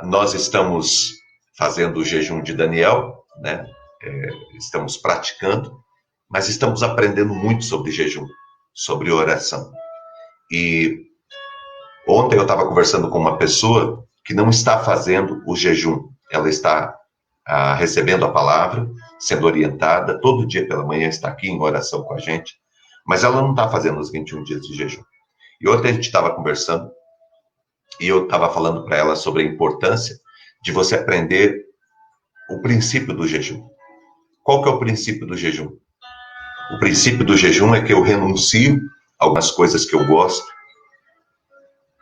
Nós estamos fazendo o jejum de Daniel, né? Estamos praticando, mas estamos aprendendo muito sobre jejum, sobre oração. E ontem eu estava conversando com uma pessoa que não está fazendo o jejum, ela está recebendo a palavra, sendo orientada, todo dia pela manhã está aqui em oração com a gente, mas ela não está fazendo os 21 dias de jejum. E ontem a gente estava conversando e eu estava falando para ela sobre a importância de você aprender o princípio do jejum. Qual que é o princípio do jejum? O princípio do jejum é que eu renuncio a algumas coisas que eu gosto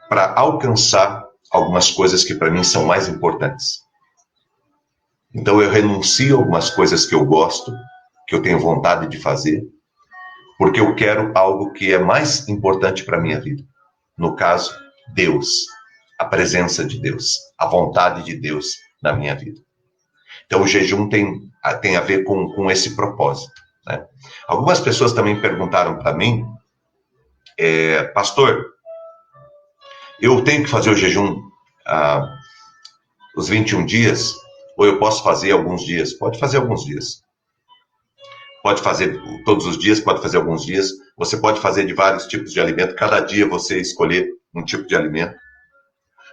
para alcançar algumas coisas que para mim são mais importantes. Então eu renuncio a algumas coisas que eu gosto, que eu tenho vontade de fazer, porque eu quero algo que é mais importante para a minha vida. No caso, Deus, a presença de Deus, a vontade de Deus na minha vida. Então o jejum tem a ver com esse propósito. Né? Algumas pessoas também perguntaram para mim, pastor, eu tenho que fazer o jejum os 21 dias, ou eu posso fazer alguns dias? Pode fazer alguns dias. Pode fazer todos os dias, pode fazer alguns dias. Você pode fazer de vários tipos de alimento. Cada dia você escolher um tipo de alimento.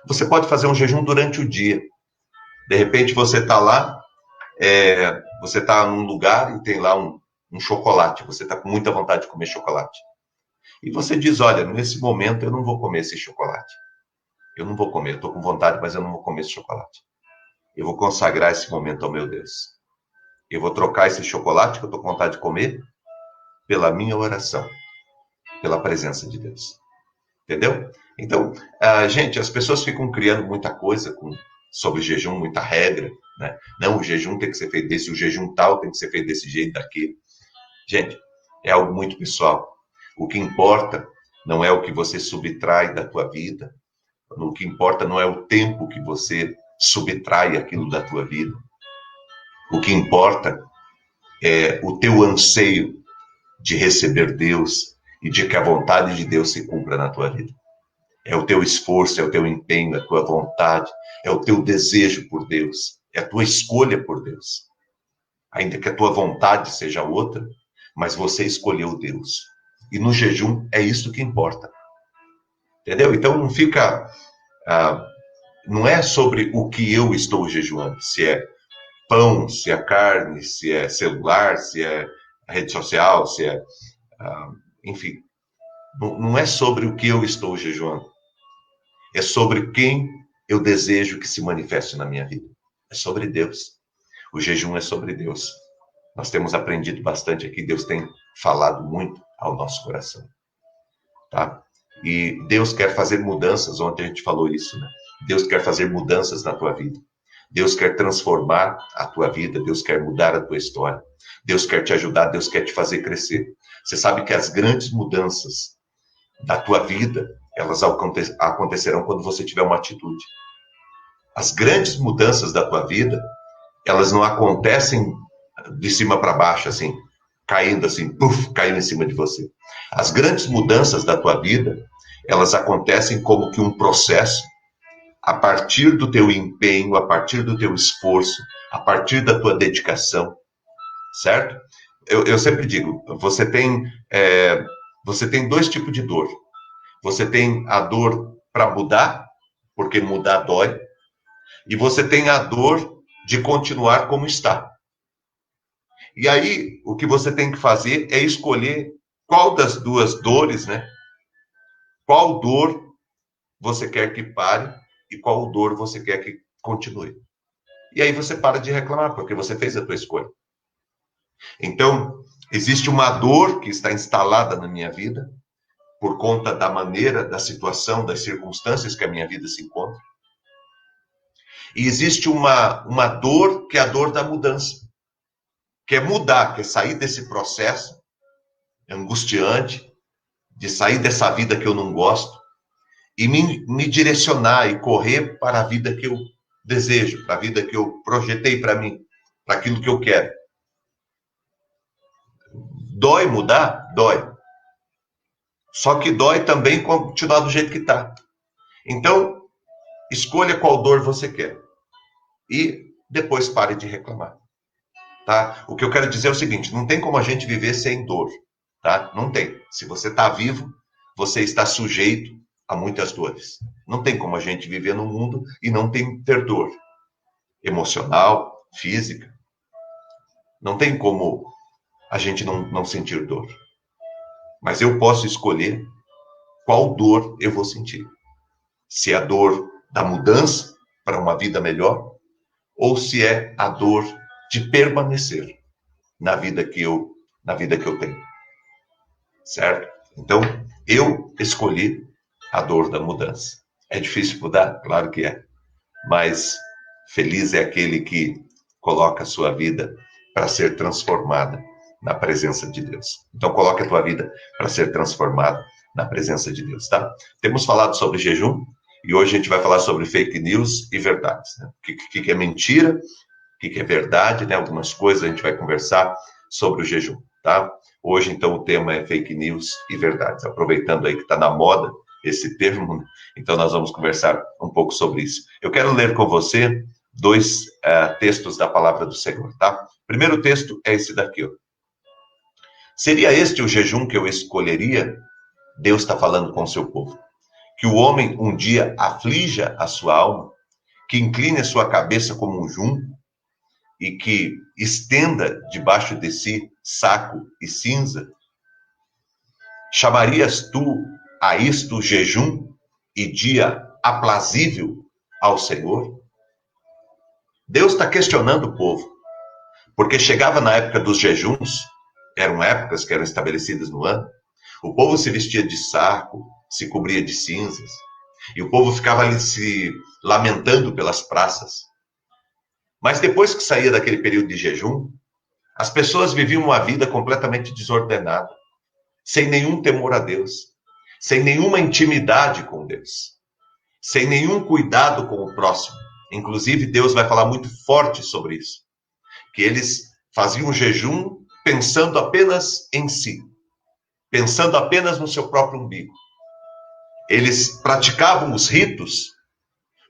Você pode fazer um jejum durante o dia. De repente você está lá, você está num lugar e tem lá um chocolate. Você está com muita vontade de comer chocolate. E você diz, olha, nesse momento eu não vou comer esse chocolate. Eu não vou comer, eu estou com vontade, mas eu não vou comer esse chocolate. Eu vou consagrar esse momento ao meu Deus. Eu vou trocar esse chocolate que eu estou com vontade de comer pela minha oração, pela presença de Deus. Entendeu? Então, gente, as pessoas ficam criando muita coisa sobre jejum, muita regra, né? Não, o jejum tem que ser feito desse, o jejum tal tem que ser feito desse jeito, daquele. Gente, é algo muito pessoal. O que importa não é o que você subtrai da tua vida, o que importa não é o tempo que você subtrai aquilo da tua vida. O que importa é o teu anseio de receber Deus e de que a vontade de Deus se cumpra na tua vida. É o teu esforço, é o teu empenho, é a tua vontade, é o teu desejo por Deus, é a tua escolha por Deus. Ainda que a tua vontade seja outra, mas você escolheu Deus. E no jejum é isso que importa. Entendeu? Então não fica... não é sobre o que eu estou jejuando, se é pão, se é carne, se é celular, se é rede social, se é... enfim, não é sobre o que eu estou jejuando. É sobre quem eu desejo que se manifeste na minha vida. É sobre Deus. O jejum é sobre Deus. Nós temos aprendido bastante aqui, Deus tem falado muito ao nosso coração. Tá? E Deus quer fazer mudanças, ontem a gente falou isso, né? Deus quer fazer mudanças na tua vida. Deus quer transformar a tua vida, Deus quer mudar a tua história. Deus quer te ajudar, Deus quer te fazer crescer. Você sabe que as grandes mudanças da tua vida, elas acontecerão quando você tiver uma atitude. As grandes mudanças da tua vida, elas não acontecem de cima para baixo, assim, caindo assim, puff, caindo em cima de você. As grandes mudanças da tua vida, elas acontecem como que um processo a partir do teu empenho, a partir do teu esforço, a partir da tua dedicação, certo? Eu sempre digo, você tem dois tipos de dor. Você tem a dor para mudar, porque mudar dói, e você tem a dor de continuar como está. E aí, o que você tem que fazer é escolher qual das duas dores, né? Qual dor você quer que pare e qual dor você quer que continue. E aí você para de reclamar, porque você fez a tua escolha. Então, existe uma dor que está instalada na minha vida, por conta da maneira, da situação, das circunstâncias que a minha vida se encontra. E existe uma dor que é a dor da mudança. Que é mudar, que é sair desse processo angustiante, de sair dessa vida que eu não gosto, e me direcionar e correr para a vida que eu desejo, para a vida que eu projetei para mim, para aquilo que eu quero. Dói mudar? Dói. Só que dói também continuar do jeito que está. Então, Escolha qual dor você quer. E depois pare de reclamar. Tá? O que eu quero dizer é o seguinte, não tem como a gente viver sem dor. Tá? Não tem. Se você está vivo, você está sujeito a muitas dores. Não tem como a gente viver no mundo e não ter dor. Emocional, física. Não tem como a gente não sentir dor. Mas eu posso escolher qual dor eu vou sentir. Se é a dor da mudança para uma vida melhor, ou se é a dor de permanecer na vida que eu tenho. Certo? Então, eu escolhi a dor da mudança. É difícil mudar? Claro que é. Mas feliz é aquele que coloca a sua vida para ser transformada na presença de Deus. Então, coloque a tua vida para ser transformada na presença de Deus, tá? Temos falado sobre jejum e hoje a gente vai falar sobre fake news e verdades. Né? O que é mentira, o que é verdade, né? Algumas coisas a gente vai conversar sobre o jejum, tá? Hoje, então, o tema é fake news e verdades. Aproveitando aí que está na moda esse termo, né? Então nós vamos conversar um pouco sobre isso. Eu quero ler com você dois textos da palavra do Senhor, tá? O primeiro texto é esse daqui, ó. Seria este o jejum que eu escolheria? Deus está falando com o seu povo. Que o homem um dia aflija a sua alma, que incline a sua cabeça como um junco e que estenda debaixo de si saco e cinza? Chamarias tu a isto jejum e dia aprazível ao Senhor? Deus está questionando o povo, porque chegava na época dos jejuns, eram épocas que eram estabelecidas no ano, o povo se vestia de saco, se cobria de cinzas, e o povo ficava ali se lamentando pelas praças. Mas depois que saía daquele período de jejum, as pessoas viviam uma vida completamente desordenada, sem nenhum temor a Deus, sem nenhuma intimidade com Deus, sem nenhum cuidado com o próximo. Inclusive, Deus vai falar muito forte sobre isso, que eles faziam jejum pensando apenas em si, pensando apenas no seu próprio umbigo. Eles praticavam os ritos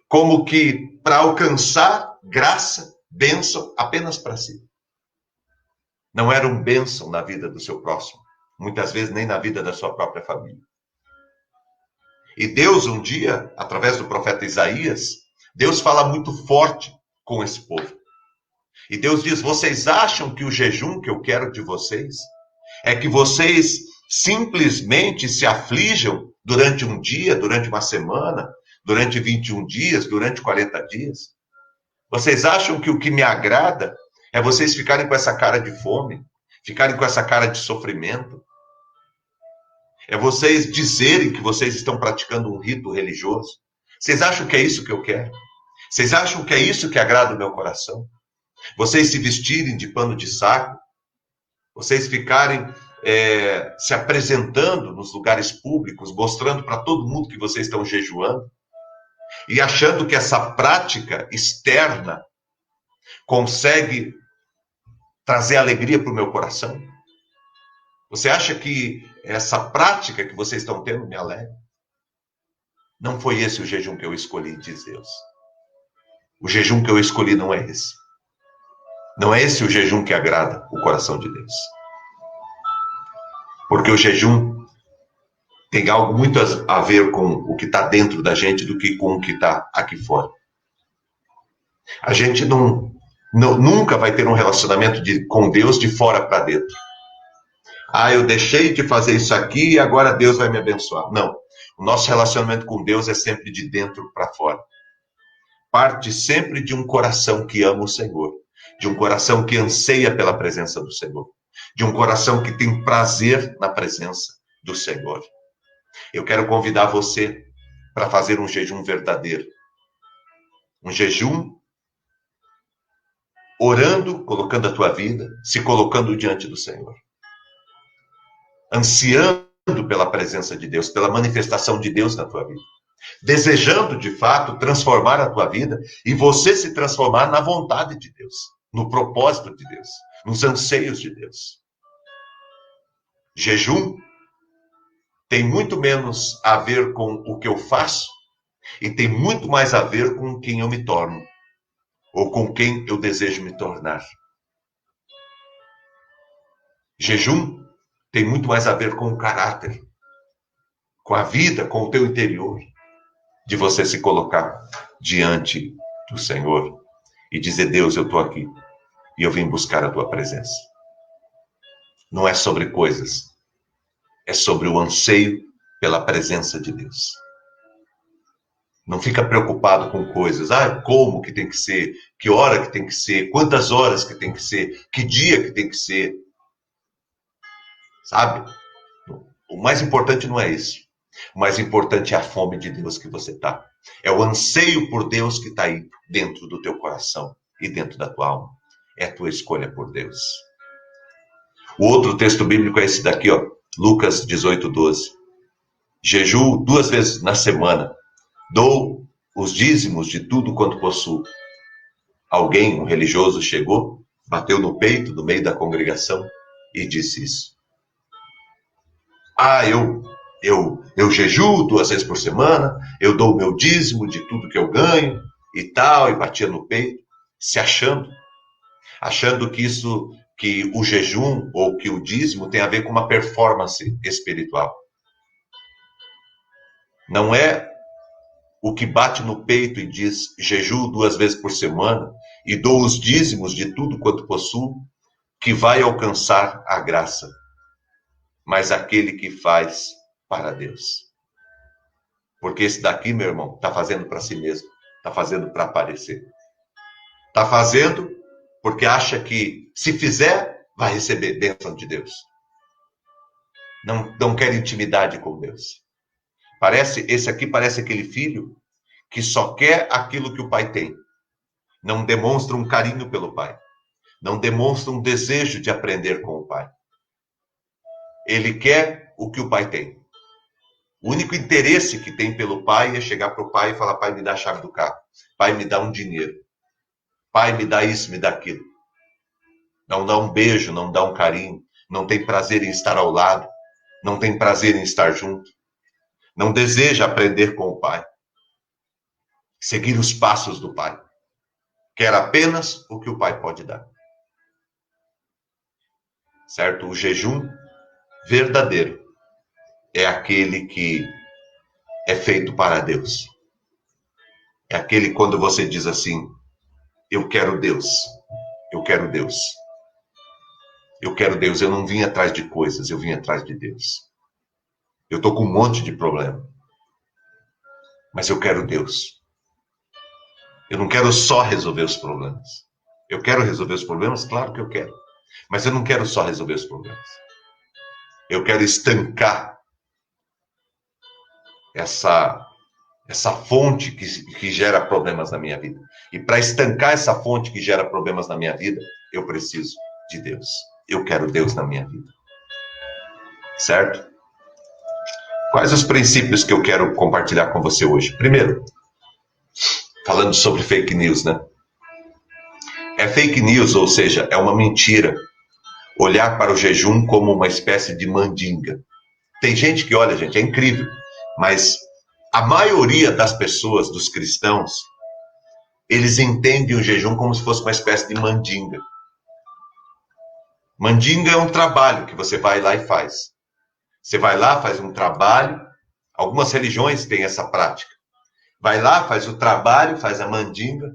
como que para alcançar graça, bênção apenas para si. Não eram bênção na vida do seu próximo, muitas vezes nem na vida da sua própria família. E Deus, um dia, através do profeta Isaías, Deus fala muito forte com esse povo. E Deus diz, vocês acham que o jejum que eu quero de vocês é que vocês simplesmente se aflijam durante um dia, durante uma semana, durante 21 dias, durante 40 dias? Vocês acham que o que me agrada é vocês ficarem com essa cara de fome, ficarem com essa cara de sofrimento? É vocês dizerem que vocês estão praticando um rito religioso? Vocês acham que é isso que eu quero? Vocês acham que é isso que agrada o meu coração? Vocês se vestirem de pano de saco? Vocês ficarem se apresentando nos lugares públicos, mostrando para todo mundo que vocês estão jejuando? E achando que essa prática externa consegue trazer alegria para o meu coração? Você acha que essa prática que vocês estão tendo me alegra? Não foi esse o jejum que eu escolhi, diz Deus. O jejum que eu escolhi não é esse. Não é esse o jejum que agrada o coração de Deus. Porque o jejum tem algo muito a ver com o que está dentro da gente do que com o que está aqui fora. A gente nunca vai ter um relacionamento com Deus de fora para dentro. Ah, eu deixei de fazer isso aqui e agora Deus vai me abençoar. Não. O nosso relacionamento com Deus é sempre de dentro para fora. Parte sempre de um coração que ama o Senhor, de um coração que anseia pela presença do Senhor, de um coração que tem prazer na presença do Senhor. Eu quero convidar você para fazer um jejum verdadeiro. Um jejum orando, colocando a tua vida, se colocando diante do Senhor. Ansiando pela presença de Deus, pela manifestação de Deus na tua vida. Desejando, de fato, transformar a tua vida e você se transformar na vontade de Deus, no propósito de Deus, nos anseios de Deus. Jejum tem muito menos a ver com o que eu faço E tem muito mais a ver com quem eu me torno, ou com quem eu desejo me tornar. Jejum tem muito mais a ver com o caráter, com a vida, com o teu interior, de você se colocar diante do Senhor e dizer: Deus, eu estou aqui e eu vim buscar a tua presença. Não é sobre coisas, é sobre o anseio pela presença de Deus. Não fica preocupado com coisas. Como que tem que ser? Que hora que tem que ser? Quantas horas que tem que ser? Que dia que tem que ser? Sabe? O mais importante não é isso. O mais importante é a fome de Deus que você está. É o anseio por Deus que está aí dentro do teu coração e dentro da tua alma. É a tua escolha por Deus. O outro texto bíblico é esse daqui, ó, Lucas 18:12. Jejuo 2 vezes na semana. Dou os dízimos de tudo quanto possuo. Alguém, um religioso, chegou, bateu no peito, no meio da congregação, e disse isso. Eu jejuo 2 vezes por semana, eu dou o meu dízimo de tudo que eu ganho, e tal, e batia no peito, se achando que o jejum ou que o dízimo tem a ver com uma performance espiritual. Não é o que bate no peito e diz: jejuo 2 vezes por semana e dou os dízimos de tudo quanto possuo, que vai alcançar a graça, mas aquele que faz para Deus. Porque esse daqui, meu irmão, está fazendo para si mesmo, está fazendo para aparecer. Está fazendo porque acha que, se fizer, vai receber bênção de Deus. Não quer intimidade com Deus. Esse aqui parece aquele filho que só quer aquilo que o pai tem. Não demonstra um carinho pelo pai. Não demonstra um desejo de aprender com o pai. Ele quer o que o pai tem. O único interesse que tem pelo pai é chegar para o pai e falar: pai, me dá a chave do carro. Pai, me dá um dinheiro. Pai, me dá isso, me dá aquilo. Não dá um beijo, não dá um carinho. Não tem prazer em estar ao lado. Não tem prazer em estar junto. Não deseja aprender com o pai. Seguir os passos do pai. Quer apenas o que o pai pode dar. Certo? O jejum verdadeiro é aquele que é feito para Deus. É aquele quando você diz assim: eu quero Deus, eu quero Deus. Eu quero Deus, eu não vim atrás de coisas, eu vim atrás de Deus. Eu estou com um monte de problema, mas eu quero Deus. Eu não quero só resolver os problemas. Eu quero resolver os problemas? Claro que eu quero. Mas eu não quero só resolver os problemas. Eu quero estancar essa fonte que gera problemas na minha vida. E para estancar essa fonte que gera problemas na minha vida, eu preciso de Deus. Eu quero Deus na minha vida. Certo? Quais os princípios que eu quero compartilhar com você hoje? Primeiro, falando sobre fake news, né? É fake news, ou seja, é uma mentira olhar para o jejum como uma espécie de mandinga. Tem gente que olha, gente, é incrível, mas a maioria das pessoas, dos cristãos, eles entendem o jejum como se fosse uma espécie de mandinga. Mandinga é um trabalho que você vai lá e faz. Você vai lá, faz um trabalho. Algumas religiões têm essa prática. Vai lá, faz o trabalho, faz a mandinga,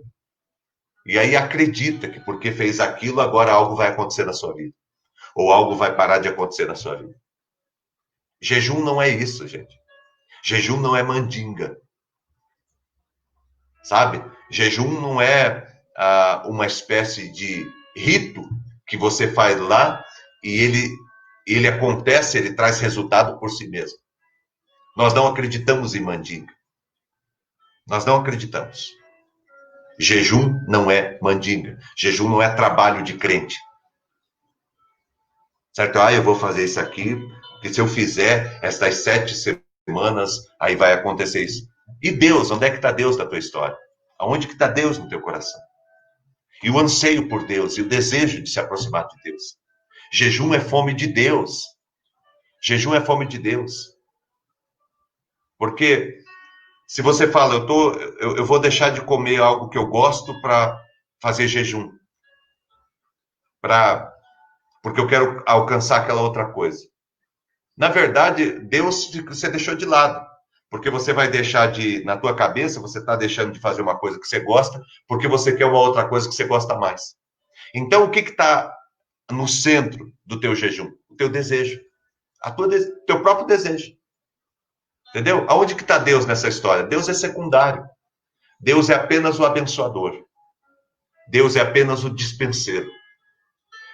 e aí acredita que porque fez aquilo, agora algo vai acontecer na sua vida. Ou algo vai parar de acontecer na sua vida. Jejum não é isso, gente. Jejum não é mandinga. Sabe? Jejum não é uma espécie de rito que você faz lá e ele acontece, ele traz resultado por si mesmo. Nós não acreditamos em mandinga. Nós não acreditamos. Jejum não é mandinga. Jejum não é trabalho de crente. Certo? Eu vou fazer isso aqui, porque se eu fizer estas 7 semanas, aí vai acontecer isso. E Deus, onde é que está Deus na tua história? Aonde que está Deus no teu coração? E o anseio por Deus, e o desejo de se aproximar de Deus. Jejum é fome de Deus. Jejum é fome de Deus. Porque Se você fala, eu vou deixar de comer algo que eu gosto para fazer jejum, porque eu quero alcançar aquela outra coisa. Na verdade, Deus você deixou de lado. Porque você vai deixar na tua cabeça, você está deixando de fazer uma coisa que você gosta, porque você quer uma outra coisa que você gosta mais. Então, o que está no centro do teu jejum? O teu desejo. Teu próprio desejo. Entendeu? Aonde que está Deus nessa história? Deus é secundário. Deus é apenas o abençoador. Deus é apenas o dispenseiro.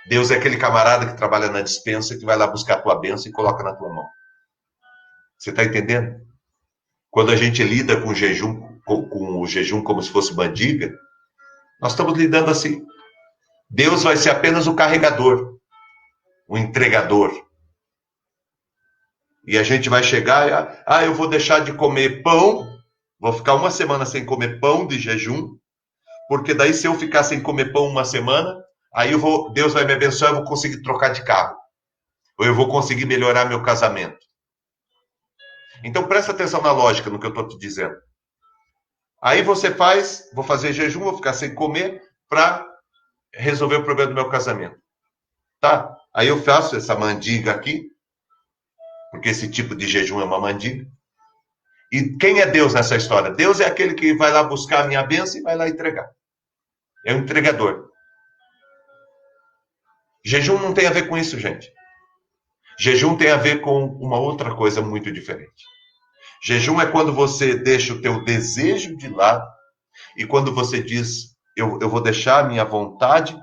Deus é aquele camarada que trabalha na dispensa, que vai lá buscar a tua bênção e coloca na tua mão. Você está entendendo? Quando a gente lida com o jejum como se fosse bandiga, nós estamos lidando assim. Deus vai ser apenas o carregador, o entregador. E a gente vai chegar e, eu vou deixar de comer pão, vou ficar uma semana sem comer pão de jejum, porque daí se eu ficar sem comer pão uma semana, aí Deus vai me abençoar, eu vou conseguir trocar de carro. Ou eu vou conseguir melhorar meu casamento. Então presta atenção na lógica, no que eu estou te dizendo. Aí você vou fazer jejum, vou ficar sem comer para resolver o problema do meu casamento. Tá? Aí eu faço essa mandiga aqui, porque esse tipo de jejum é uma mandiga. E quem é Deus nessa história? Deus é aquele que vai lá buscar a minha bênção e vai lá entregar. É um entregador. Jejum não tem a ver com isso, gente. Jejum tem a ver com uma outra coisa muito diferente. Jejum é quando você deixa o teu desejo de lado e quando você diz, eu vou deixar a minha vontade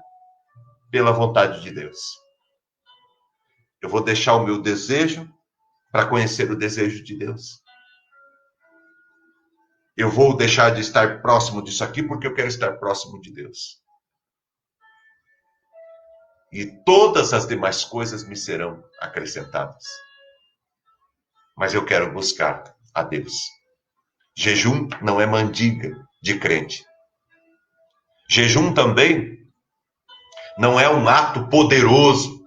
pela vontade de Deus. Eu vou deixar o meu desejo para conhecer o desejo de Deus. Eu vou deixar de estar próximo disso aqui porque eu quero estar próximo de Deus. E todas as demais coisas me serão acrescentadas. Mas eu quero buscar a Deus. Jejum não é mandiga de crente. Jejum também não é um ato poderoso.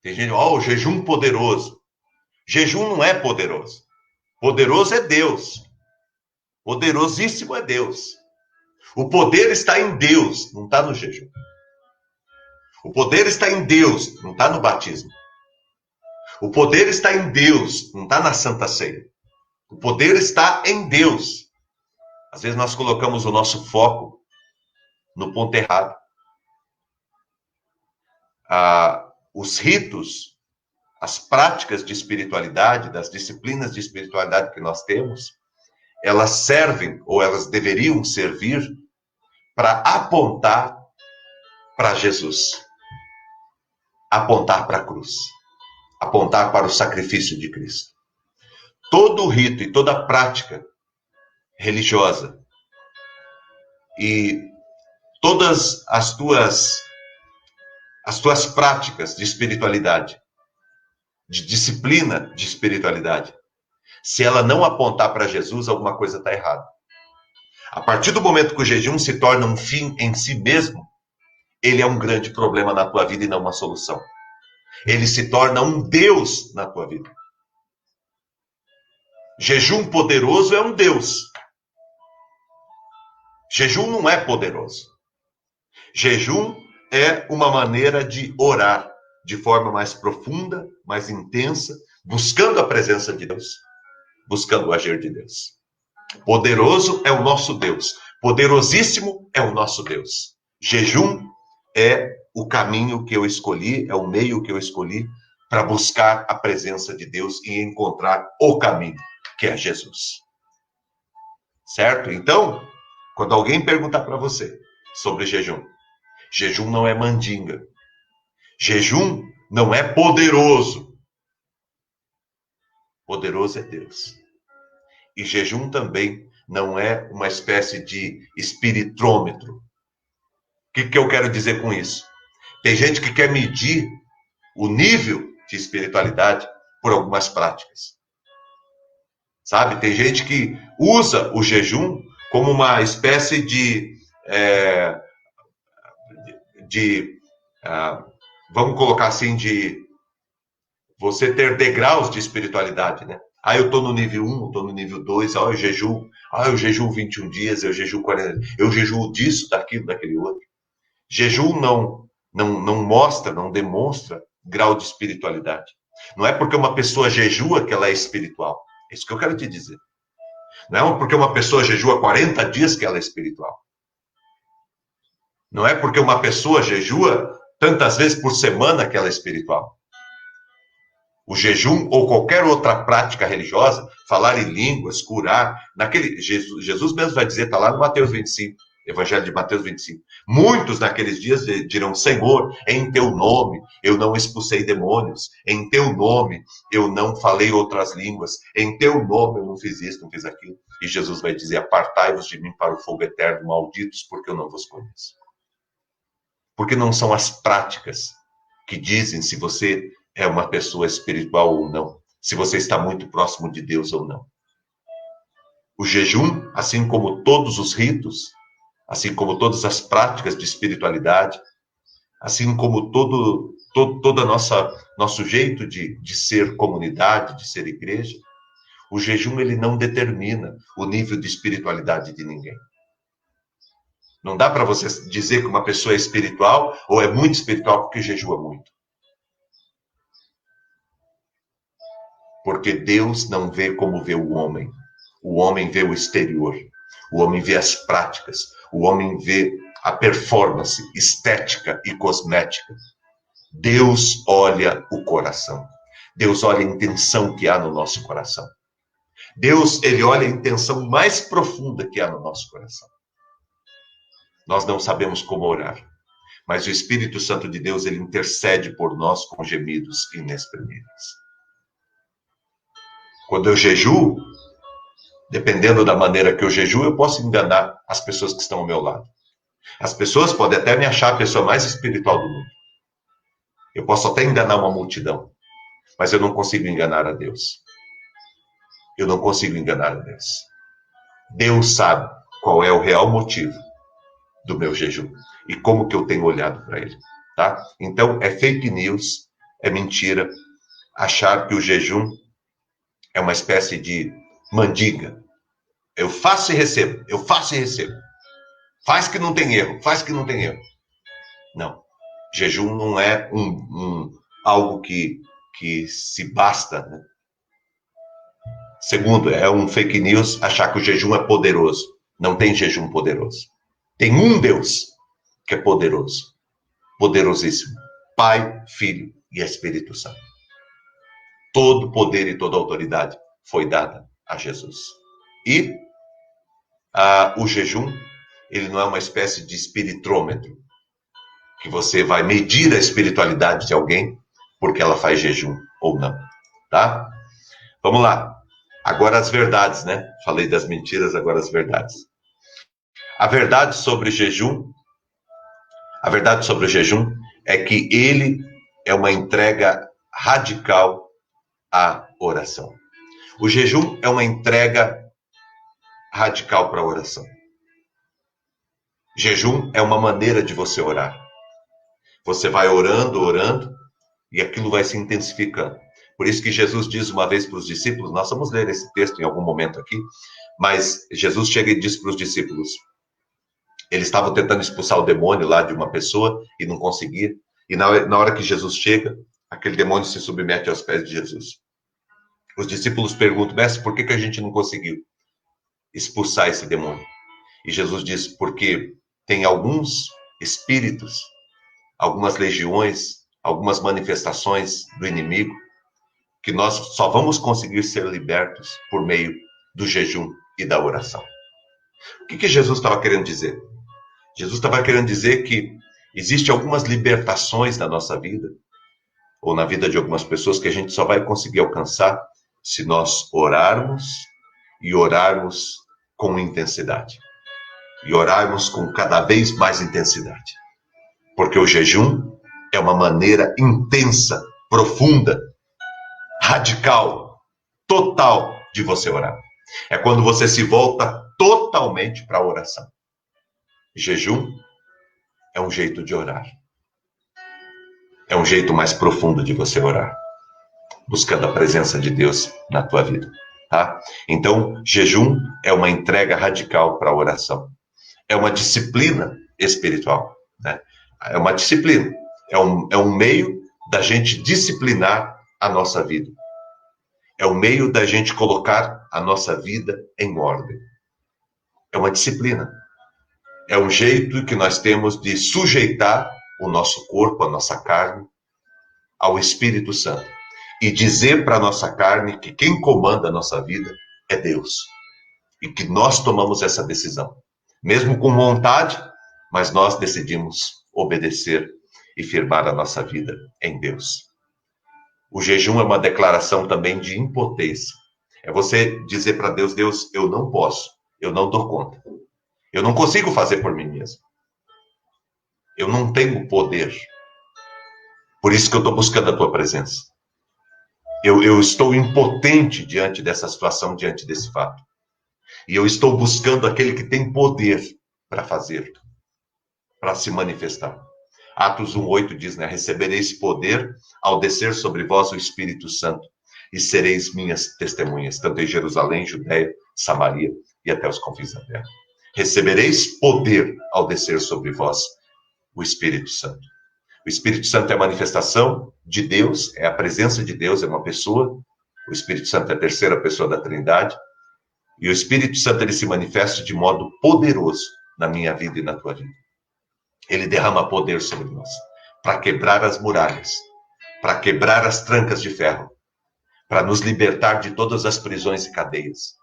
Tem gente, o jejum poderoso. Jejum não é poderoso. Poderoso é Deus. Poderosíssimo é Deus. O poder está em Deus, não está no jejum. O poder está em Deus, não está no batismo. O poder está em Deus, não está na Santa Ceia. O poder está em Deus. Às vezes nós colocamos o nosso foco no ponto errado. Os ritos, as práticas de espiritualidade, das disciplinas de espiritualidade que nós temos, elas servem, ou elas deveriam servir, para apontar para Jesus. Apontar para a cruz. Apontar para o sacrifício de Cristo. Todo rito e toda prática religiosa e todas as tuas práticas de espiritualidade, de disciplina de espiritualidade, se ela não apontar para Jesus, alguma coisa está errada. A partir do momento que o jejum se torna um fim em si mesmo, ele é um grande problema na tua vida e não uma solução. Ele se torna um Deus na tua vida. Jejum poderoso é um Deus. Jejum não é poderoso. Jejum é uma maneira de orar de forma mais profunda, mais intensa, buscando a presença de Deus, buscando o agir de Deus. Poderoso é o nosso Deus. Poderosíssimo é o nosso Deus. Jejum é o caminho que eu escolhi, é o meio que eu escolhi para buscar a presença de Deus e encontrar o caminho, que é Jesus. Certo? Então, quando alguém perguntar para você sobre jejum, jejum não é mandinga. Jejum não é poderoso. Poderoso é Deus. E jejum também não é uma espécie de espiritrômetro. O que eu quero dizer com isso? Tem gente que quer medir o nível de espiritualidade por algumas práticas. Sabe? Tem gente que usa o jejum como uma espécie vamos colocar assim, de você ter degraus de espiritualidade, né? Ah, eu estou no nível 1, estou no nível 2, eu jejuo 21 dias, eu jejuo 40, eu jejuo disso, daquilo, daquele outro. Jejum não mostra, não demonstra grau de espiritualidade. Não é porque uma pessoa jejua que ela é espiritual. É isso que eu quero te dizer. Não é porque uma pessoa jejua 40 dias que ela é espiritual. Não é porque uma pessoa jejua tantas vezes por semana que ela é espiritual. O jejum ou qualquer outra prática religiosa, falar em línguas, curar, Jesus mesmo vai dizer, está lá no Mateus 25, Evangelho de Mateus 25. Muitos naqueles dias dirão, Senhor, em teu nome eu não expulsei demônios, em teu nome eu não falei outras línguas, em teu nome eu não fiz isso, não fiz aquilo. E Jesus vai dizer, apartai-vos de mim para o fogo eterno, malditos, porque eu não vos conheço. Porque não são as práticas que dizem se você é uma pessoa espiritual ou não, se você está muito próximo de Deus ou não. O jejum, assim como todos os ritos, assim como todas as práticas de espiritualidade, assim como todo nosso jeito de ser comunidade, de ser igreja, o jejum ele não determina o nível de espiritualidade de ninguém. Não dá para você dizer que uma pessoa é espiritual ou é muito espiritual porque jejua muito. Porque Deus não vê como vê o homem. O homem vê o exterior. O homem vê as práticas. O homem vê a performance estética e cosmética. Deus olha o coração. Deus olha a intenção que há no nosso coração. Deus, ele olha a intenção mais profunda que há no nosso coração. Nós não sabemos como orar, mas o Espírito Santo de Deus, ele intercede por nós com gemidos inexprimíveis. Quando eu jejuo, dependendo da maneira que eu jejuo, eu posso enganar as pessoas que estão ao meu lado. As pessoas podem até me achar a pessoa mais espiritual do mundo. Eu posso até enganar uma multidão, mas eu não consigo enganar a Deus. Eu não consigo enganar a Deus. Deus sabe qual é o real motivo do meu jejum e como que eu tenho olhado para ele, tá? Então, é fake news, é mentira achar que o jejum é uma espécie de mandiga. Eu faço e recebo, eu faço e recebo. Faz que não tem erro, faz que não tem erro. Não. Jejum não é algo que se basta, né? Segundo, é um fake news achar que o jejum é poderoso. Não tem jejum poderoso. Tem um Deus que é poderoso. Poderosíssimo. Pai, Filho e Espírito Santo. Todo poder e toda autoridade foi dada a Jesus. E o jejum, ele não é uma espécie de espiritrômetro, que você vai medir a espiritualidade de alguém porque ela faz jejum ou não, tá? Vamos lá. Agora as verdades, né? Falei das mentiras, agora as verdades. A verdade sobre o jejum é que ele é uma entrega radical à oração. O jejum é uma entrega radical para a oração. Jejum é uma maneira de você orar. Você vai orando, orando, e aquilo vai se intensificando. Por isso que Jesus diz uma vez para os discípulos, nós vamos ler esse texto em algum momento aqui, mas Jesus chega e diz para os discípulos, eles estavam tentando expulsar o demônio lá de uma pessoa e não conseguia, e na hora que Jesus chega, aquele demônio se submete aos pés de Jesus. Os discípulos perguntam, mestre, por que a gente não conseguiu expulsar esse demônio? E Jesus diz, porque tem alguns espíritos, algumas legiões, algumas manifestações do inimigo, que nós só vamos conseguir ser libertos por meio do jejum e da oração. O que Jesus estava querendo dizer? Jesus estava querendo dizer que existem algumas libertações na nossa vida, ou na vida de algumas pessoas, que a gente só vai conseguir alcançar se nós orarmos e orarmos com intensidade. E orarmos com cada vez mais intensidade. Porque o jejum é uma maneira intensa, profunda, radical, total de você orar. É quando você se volta totalmente para a oração. Jejum é um jeito de orar. É um jeito mais profundo de você orar. buscando a presença de Deus na tua vida, tá? Então, jejum é uma entrega radical para a oração. É uma disciplina espiritual, né? É uma disciplina. É um meio da gente disciplinar a nossa vida. É um meio da gente colocar a nossa vida em ordem. É uma disciplina. É um jeito que nós temos de sujeitar o nosso corpo, a nossa carne, ao Espírito Santo. E dizer para a nossa carne que quem comanda a nossa vida é Deus. E que nós tomamos essa decisão. Mesmo com vontade, mas nós decidimos obedecer e firmar a nossa vida em Deus. O jejum é uma declaração também de impotência. É você dizer para Deus, Deus, eu não posso, eu não dou conta. Eu não consigo fazer por mim mesmo. Eu não tenho poder. Por isso que eu estou buscando a tua presença. Eu estou impotente diante dessa situação, diante desse fato. E eu estou buscando aquele que tem poder para fazer, para se manifestar. Atos 1:8 diz, né? Recebereis poder ao descer sobre vós o Espírito Santo e sereis minhas testemunhas, tanto em Jerusalém, Judéia, Samaria e até os confins da terra. Recebereis poder ao descer sobre vós o Espírito Santo. O Espírito Santo é a manifestação de Deus, é a presença de Deus, é uma pessoa. O Espírito Santo é a terceira pessoa da Trindade. E o Espírito Santo, ele se manifesta de modo poderoso na minha vida e na tua vida. Ele derrama poder sobre nós, para quebrar as muralhas, para quebrar as trancas de ferro, para nos libertar de todas as prisões e cadeias,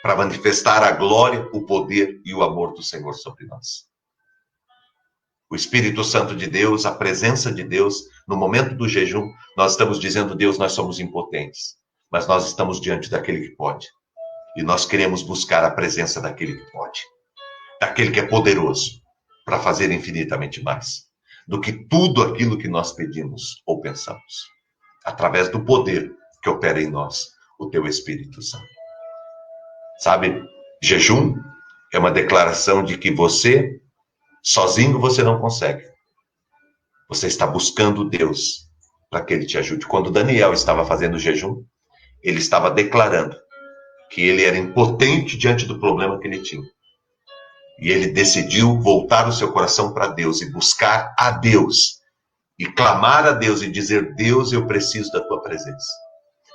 para manifestar a glória, o poder e o amor do Senhor sobre nós. O Espírito Santo de Deus, a presença de Deus, no momento do jejum, nós estamos dizendo, Deus, nós somos impotentes, mas nós estamos diante daquele que pode. E nós queremos buscar a presença daquele que pode, daquele que é poderoso, para fazer infinitamente mais do que tudo aquilo que nós pedimos ou pensamos, através do poder que opera em nós, o teu Espírito Santo. Sabe, jejum é uma declaração de que você, sozinho você não consegue. Você está buscando Deus para que Ele te ajude. Quando Daniel estava fazendo jejum, ele estava declarando que ele era impotente diante do problema que ele tinha. E ele decidiu voltar o seu coração para Deus e buscar a Deus. E clamar a Deus e dizer, Deus, eu preciso da tua presença.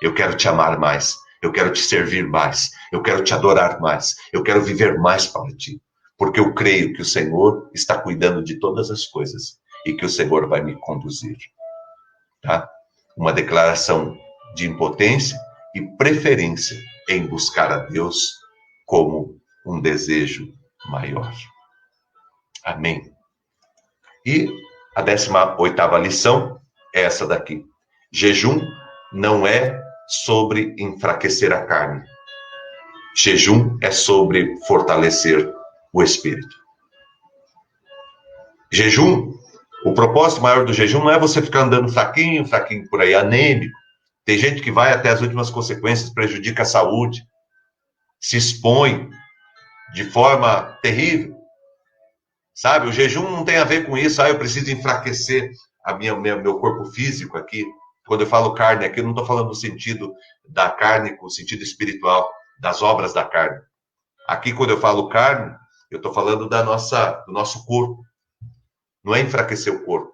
Eu quero te amar mais. Eu quero te servir mais. Eu quero te adorar mais. Eu quero viver mais para ti. Porque eu creio que o Senhor está cuidando de todas as coisas. E que o Senhor vai me conduzir. Tá? Uma declaração de impotência e preferência em buscar a Deus como um desejo maior. Amém. E a 18ª lição é essa daqui. Jejum não é sobre enfraquecer a carne. Jejum é sobre fortalecer o espírito. Jejum, o propósito maior do jejum não é você ficar andando fraquinho por aí, anêmico. Tem gente que vai até as últimas consequências, prejudica a saúde, se expõe de forma terrível. Sabe, o jejum não tem a ver com isso. Eu preciso enfraquecer meu corpo físico aqui. Quando eu falo carne aqui, eu não estou falando no sentido da carne, com o sentido espiritual, das obras da carne. Aqui, quando eu falo carne, eu estou falando do nosso corpo. Não é enfraquecer o corpo.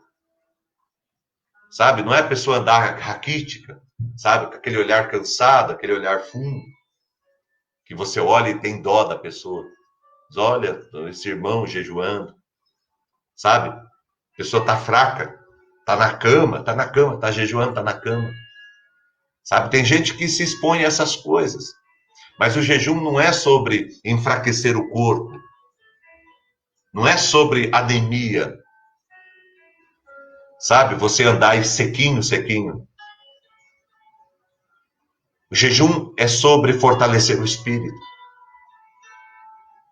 Sabe, não é a pessoa andar raquítica, sabe, com aquele olhar cansado, aquele olhar fundo, que você olha e tem dó da pessoa. Diz, olha, esse irmão jejuando, sabe? A pessoa está fraca, está na cama, está jejuando, está na cama. Sabe, tem gente que se expõe a essas coisas. Mas o jejum não é sobre enfraquecer o corpo. Não é sobre anemia. Sabe, você andar sequinho. O jejum é sobre fortalecer o espírito.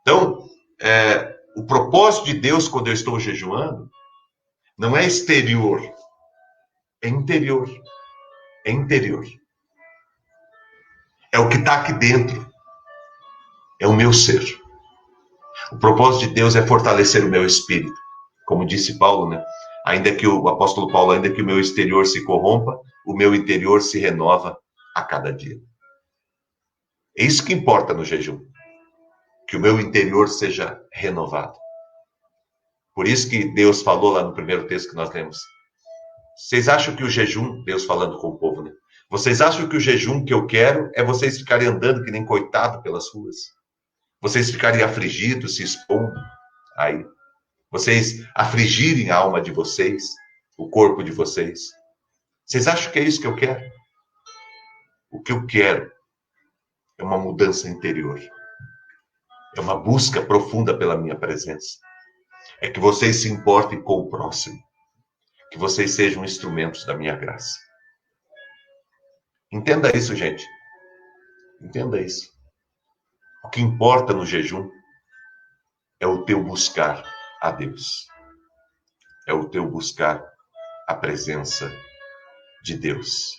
Então, o propósito de Deus quando eu estou jejuando não é exterior, é interior. É interior. É o que está aqui dentro. É o meu ser. O propósito de Deus é fortalecer o meu espírito. Como disse Paulo, né? O apóstolo Paulo, ainda que o meu exterior se corrompa, o meu interior se renova a cada dia. É isso que importa no jejum, que o meu interior seja renovado. Por isso que Deus falou lá no primeiro texto que nós lemos. Vocês acham que o jejum, Deus falando com o povo, né? Vocês acham que o jejum que eu quero é vocês ficarem andando que nem coitado pelas ruas? Vocês ficarem afligidos, se expondo aí? Vocês afligirem a alma de vocês, o corpo de vocês? Vocês acham que é isso que eu quero? O que eu quero é uma mudança interior. É uma busca profunda pela minha presença. É que vocês se importem com o próximo. Que vocês sejam instrumentos da minha graça. Entenda isso, gente. Entenda isso. O que importa no jejum é o teu buscar a Deus. É o teu buscar a presença de Deus.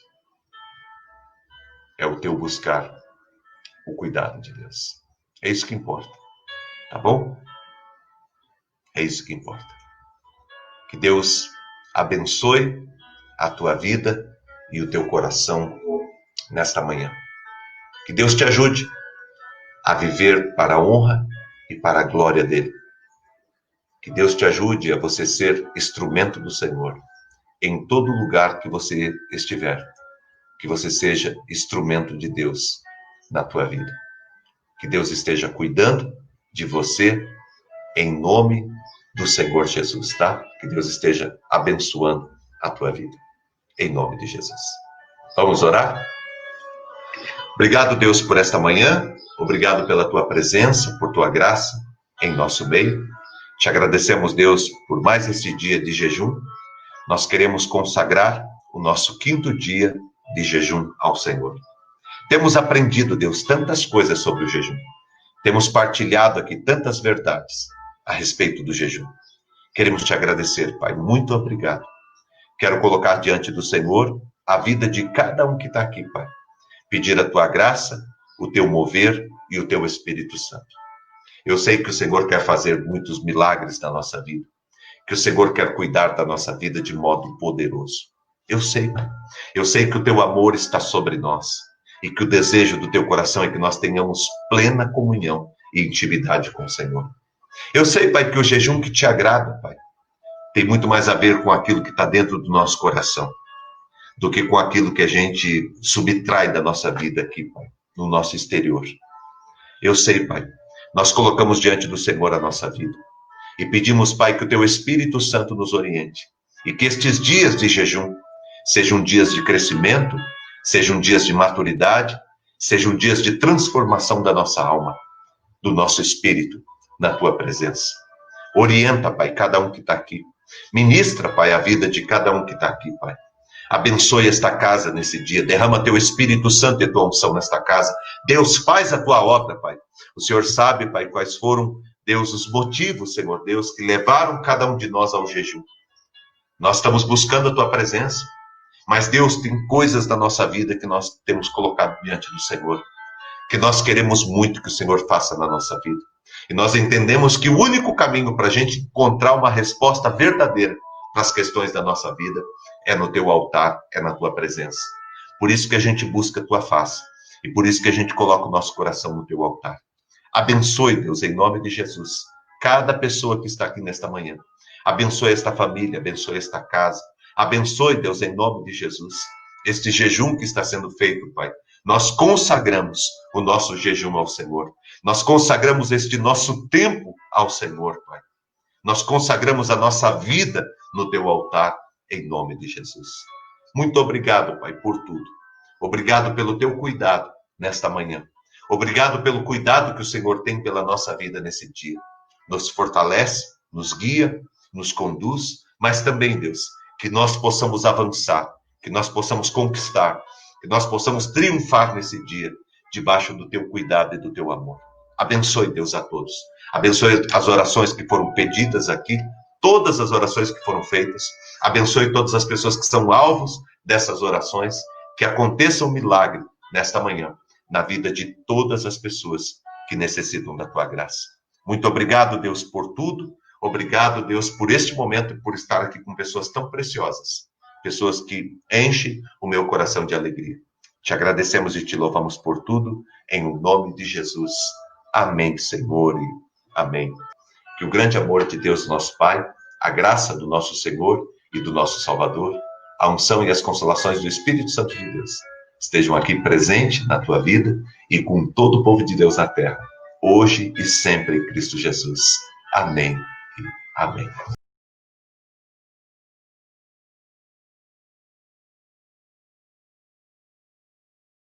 É o teu buscar o cuidado de Deus. É isso que importa. Tá bom? É isso que importa. Que Deus abençoe a tua vida e o teu coração nesta manhã. Que Deus te ajude a viver para a honra e para a glória dele. Que Deus te ajude a você ser instrumento do Senhor em todo lugar que você estiver. Que você seja instrumento de Deus na tua vida. Que Deus esteja cuidando de você em nome do Senhor Jesus, tá? Que Deus esteja abençoando a tua vida em nome de Jesus. Vamos orar? Obrigado, Deus, por esta manhã. Obrigado pela tua presença, por tua graça em nosso meio. Te agradecemos, Deus, por mais este dia de jejum. Nós queremos consagrar o nosso 5º dia de jejum ao Senhor. Temos aprendido, Deus, tantas coisas sobre o jejum. Temos partilhado aqui tantas verdades a respeito do jejum. Queremos te agradecer, Pai. Muito obrigado. Quero colocar diante do Senhor a vida de cada um que está aqui, Pai. Pedir a tua graça, o teu mover e o teu Espírito Santo. Eu sei que o Senhor quer fazer muitos milagres na nossa vida. Que o Senhor quer cuidar da nossa vida de modo poderoso. Eu sei, Pai. Eu sei que o teu amor está sobre nós. E que o desejo do teu coração é que nós tenhamos plena comunhão e intimidade com o Senhor. Eu sei, Pai, que o jejum que te agrada, Pai, tem muito mais a ver com aquilo que está dentro do nosso coração, do que com aquilo que a gente subtrai da nossa vida aqui, Pai, no nosso exterior. Eu sei, Pai, nós colocamos diante do Senhor a nossa vida e pedimos, Pai, que o teu Espírito Santo nos oriente e que estes dias de jejum sejam dias de crescimento, sejam dias de maturidade, sejam dias de transformação da nossa alma, do nosso espírito, na tua presença. Orienta, Pai, cada um que está aqui. Ministra, Pai, a vida de cada um que está aqui, Pai. Abençoe esta casa nesse dia. Derrama teu Espírito Santo e tua unção nesta casa. Deus, faz a tua obra, Pai. O Senhor sabe, Pai, quais foram, Deus, os motivos, Senhor Deus, que levaram cada um de nós ao jejum. Nós estamos buscando a tua presença. Mas, Deus, tem coisas da nossa vida que nós temos colocado diante do Senhor, que nós queremos muito que o Senhor faça na nossa vida. E nós entendemos que o único caminho para a gente encontrar uma resposta verdadeira para as questões da nossa vida é no teu altar, é na tua presença. Por isso que a gente busca a tua face. E por isso que a gente coloca o nosso coração no teu altar. Abençoe, Deus, em nome de Jesus, cada pessoa que está aqui nesta manhã. Abençoe esta família, abençoe esta casa. Abençoe, Deus, em nome de Jesus, este jejum que está sendo feito, Pai. Nós consagramos o nosso jejum ao Senhor. Nós consagramos este nosso tempo ao Senhor, Pai. Nós consagramos a nossa vida no teu altar, em nome de Jesus. Muito obrigado, Pai, por tudo. Obrigado pelo teu cuidado nesta manhã. Obrigado pelo cuidado que o Senhor tem pela nossa vida nesse dia. Nos fortalece, nos guia, nos conduz, mas também, Deus, que nós possamos avançar, que nós possamos conquistar, que nós possamos triunfar nesse dia, debaixo do teu cuidado e do teu amor. Abençoe, Deus, a todos. Abençoe as orações que foram pedidas aqui, todas as orações que foram feitas. Abençoe todas as pessoas que são alvos dessas orações. Que aconteça um milagre nesta manhã, na vida de todas as pessoas que necessitam da tua graça. Muito obrigado, Deus, por tudo. Obrigado, Deus, por este momento e por estar aqui com pessoas tão preciosas. pessoas que enchem o meu coração de alegria. Te agradecemos e te louvamos por tudo, em o nome de Jesus. Amém, Senhor, e amém. Que o grande amor de Deus, nosso Pai, a graça do nosso Senhor e do nosso Salvador, a unção e as consolações do Espírito Santo de Deus estejam aqui presentes na tua vida e com todo o povo de Deus na terra, hoje e sempre em Cristo Jesus. Amém e amém.